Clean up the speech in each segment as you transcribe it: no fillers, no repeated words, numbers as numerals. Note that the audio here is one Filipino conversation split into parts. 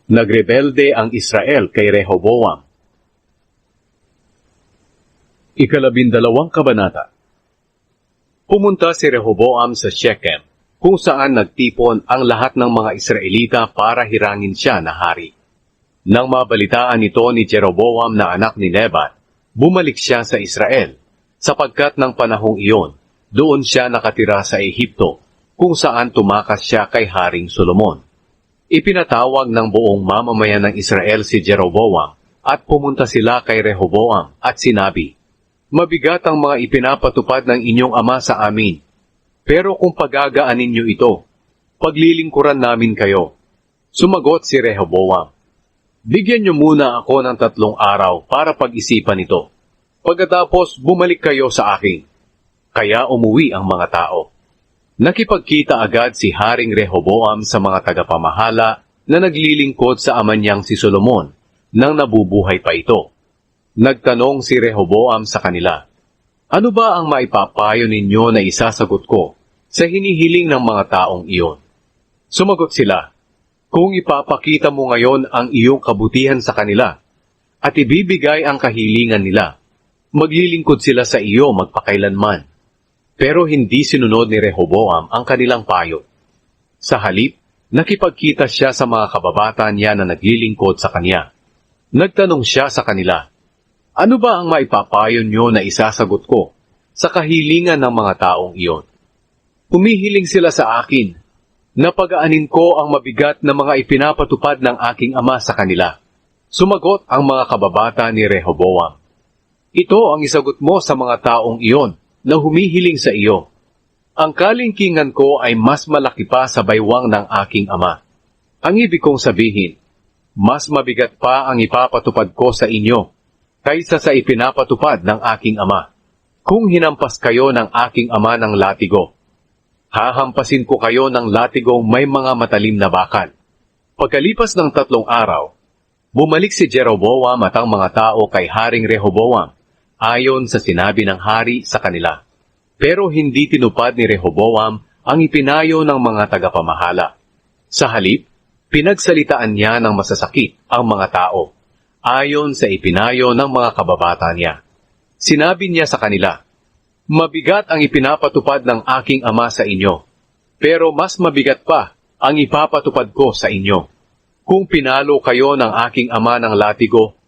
Nagrebelde ang Israel kay Rehoboam. Ikalabindalawang kabanata. Pumunta si Rehoboam sa Shechem, kung saan nagtipon ang lahat ng mga Israelita para hirangin siya na hari. Nang mabalitaan ito ni Jeroboam na anak ni Nebat, bumalik siya sa Israel, sapagkat ng panahong iyon, doon siya nakatira sa Ehipto, kung saan tumakas siya kay Haring Solomon. Ipinatawag ng buong mamamayan ng Israel si Jeroboam at pumunta sila kay Rehoboam at sinabi, "Mabigat ang mga ipinapatupad ng inyong ama sa amin, pero kung pagagaanin niyo ito, paglilingkuran namin kayo." Sumagot si Rehoboam, "Bigyan niyo muna ako ng 3 araw para pag-isipan ito. Pagkatapos bumalik kayo sa akin." Kaya umuwi ang mga tao. Nakipagkita agad si Haring Rehoboam sa mga tagapamahala na naglilingkod sa ama niyang si Solomon nang nabubuhay pa ito. Nagtanong si Rehoboam sa kanila, "Ano ba ang maipapayo ninyo na isasagot ko sa hinihiling ng mga taong iyon?" Sumagot sila, "Kung ipapakita mo ngayon ang iyong kabutihan sa kanila at ibibigay ang kahilingan nila, maglilingkod sila sa iyo magpakailanman." Pero hindi sinunod ni Rehoboam ang kanilang payo. Sa halip, nakipagkita siya sa mga kababata niya na naglilingkod sa kanya. Nagtanong siya sa kanila, "Ano ba ang maipapayo niyo na isasagot ko sa kahilingan ng mga taong iyon?" Humihiling sila sa akin na pagaanin ko ang mabigat na mga ipinapatupad ng aking ama sa kanila. Sumagot ang mga kababata ni Rehoboam, "Ito ang isagot mo sa mga taong iyon na humihiling sa iyo. Ang kalingkingan ko ay mas malaki pa sa baywang ng aking ama. Ang ibig kong sabihin, mas mabigat pa ang ipapatupad ko sa inyo kaysa sa ipinapatupad ng aking ama. Kung hinampas kayo ng aking ama ng latigo, hahampasin ko kayo ng latigong may mga matalim na bakal." Pagkalipas ng 3 araw, bumalik si Jeroboam at ang mga tao kay Haring Rehoboam, ayon sa sinabi ng hari sa kanila. Pero hindi tinupad ni Rehoboam ang ipinayo ng mga tagapamahala. Sa halip, pinagsalitaan niya ng masasakit ang mga tao, ayon sa ipinayo ng mga kababata niya. Sinabi niya sa kanila, "Mabigat ang ipinapatupad ng aking ama sa inyo, pero mas mabigat pa ang ipapatupad ko sa inyo. Kung pinalo kayo ng aking ama ng latigo,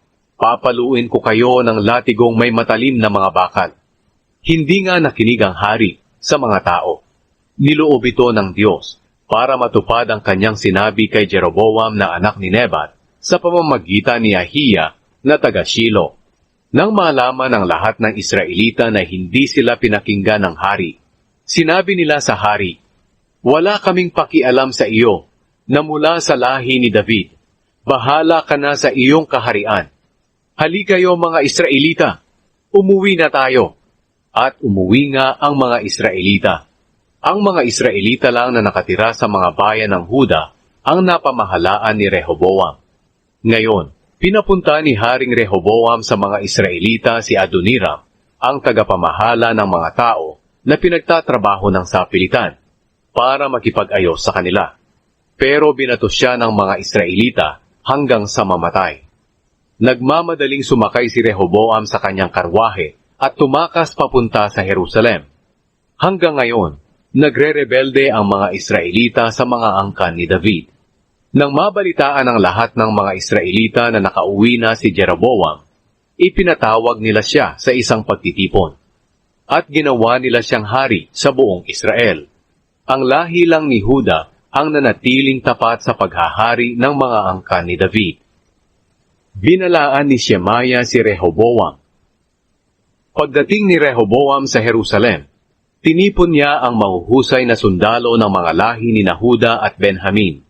papaluin ko kayo ng latigong may matalim na mga bakal." Hindi nga nakinig ang hari sa mga tao. Niloob ito ng Diyos para matupad ang kanyang sinabi kay Jeroboam na anak ni Nebat sa pamamagitan ni Ahiya na taga Shilo. Nang malaman ng lahat ng Israelita na hindi sila pinakinggan ng hari, sinabi nila sa hari, "Wala kaming pakialam sa iyo na mula sa lahi ni David. Bahala ka na sa iyong kaharian. Halika kayo mga Israelita, umuwi na tayo." At umuwi nga ang mga Israelita. Ang mga Israelita lang na nakatira sa mga bayan ng Huda ang napamahalaan ni Rehoboam. Ngayon, pinapunta ni Haring Rehoboam sa mga Israelita si Adoniram, ang tagapamahala ng mga tao na pinagtatrabaho ng sapilitan, para makipag-ayos sa kanila. Pero binato siya ng mga Israelita hanggang sa mamatay. Nagmamadaling sumakay si Rehoboam sa kanyang karwahe at tumakas papunta sa Jerusalem. Hanggang ngayon, nagre-rebelde ang mga Israelita sa mga angkan ni David. Nang mabalitaan ng lahat ng mga Israelita na nakauwi na si Jeroboam, ipinatawag nila siya sa isang pagtitipon. At ginawa nila siyang hari sa buong Israel. Ang lahi lang ni Huda ang nanatiling tapat sa paghahari ng mga angkan ni David. Binalaan ni Shemaya si Rehoboam. Pagdating ni Rehoboam sa Jerusalem, tinipon niya ang mahuhusay na sundalo ng mga lahi ni Huda at Benjamin.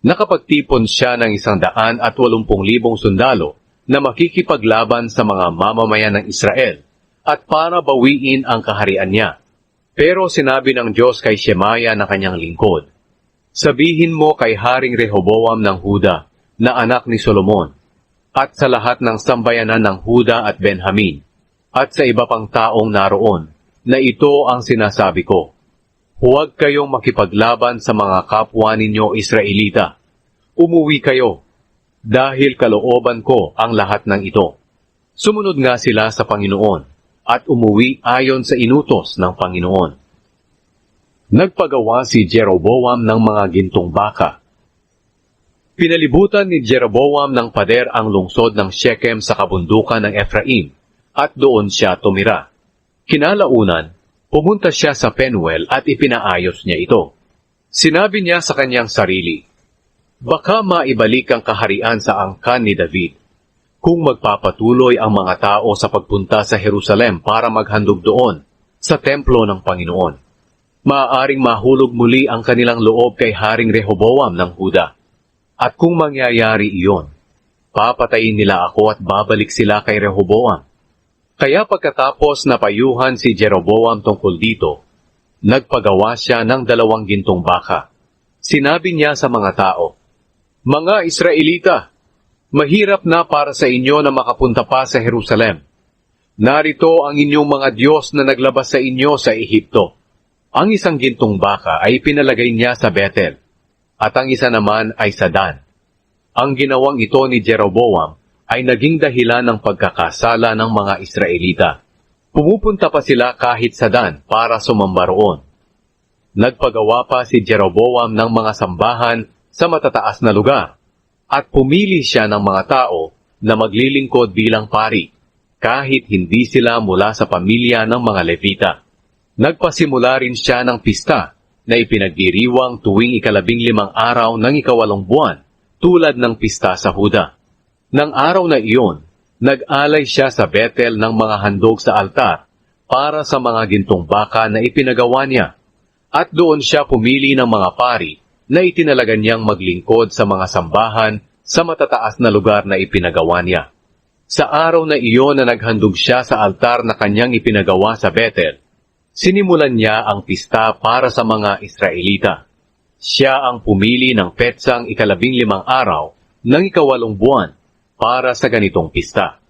Nakapagtipon siya ng 180,000 sundalo na makikipaglaban sa mga mamamayan ng Israel at para bawiin ang kaharian niya. Pero sinabi ng Diyos kay Shemaya na kanyang lingkod, "Sabihin mo kay Haring Rehoboam ng Huda na anak ni Solomon, at sa lahat ng sambayanan ng Huda at Benjamin, at sa iba pang taong naroon, na ito ang sinasabi ko. Huwag kayong makipaglaban sa mga kapwa ninyo Israelita. Umuwi kayo dahil kalooban ko ang lahat ng ito. Sumunod nga sila sa Panginoon at umuwi ayon sa inutos ng Panginoon. Nagpagawa si Jeroboam ng mga gintong baka. Pinalibutan ni Jeroboam ng pader ang lungsod ng Shechem sa kabundukan ng Ephraim at doon siya tumira. Kinalaunan, pumunta siya sa Penuel at ipinaayos niya ito. Sinabi niya sa kanyang sarili, "Baka maibalik ang kaharian sa angkan ni David kung magpapatuloy ang mga tao sa pagpunta sa Jerusalem para maghandog doon sa templo ng Panginoon. Maaaring mahulog muli ang kanilang loob kay Haring Rehoboam ng Huda. At kung mangyayari iyon, papatayin nila ako at babalik sila kay Rehoboam." Kaya pagkatapos napayuhan si Jeroboam tungkol dito, nagpagawa siya ng 2 gintong baka. Sinabi niya sa mga tao, "Mga Israelita, mahirap na para sa inyo na makapunta pa sa Jerusalem. Narito ang inyong mga Diyos na naglabas sa inyo sa Ehipto." Ang isang gintong baka ay pinalagay niya sa Bethel, at ang isa naman ay sa Dan. Ang ginawang ito ni Jeroboam ay naging dahilan ng pagkakasala ng mga Israelita. Pumupunta pa sila kahit sa Dan para sumamba roon. Nagpagawa pa si Jeroboam ng mga sambahan sa matataas na lugar, at pumili siya ng mga tao na maglilingkod bilang pari, kahit hindi sila mula sa pamilya ng mga Levita. Nagpasimula rin siya ng pista na ipinagdiriwang tuwing 15 araw ng 8 buwan, tulad ng pista sa Huda. Nang araw na iyon, nag-alay siya sa Bethel ng mga handog sa altar para sa mga gintong baka na ipinagawa niya, at doon siya pumili ng mga pari na itinalaga niyang maglingkod sa mga sambahan sa matataas na lugar na ipinagawa niya. Sa araw na iyon na naghandog siya sa altar na kanyang ipinagawa sa Bethel, sinimulan niya ang pista para sa mga Israelita. Siya ang pumili ng petsang 15 araw ng 8 buwan para sa ganitong pista.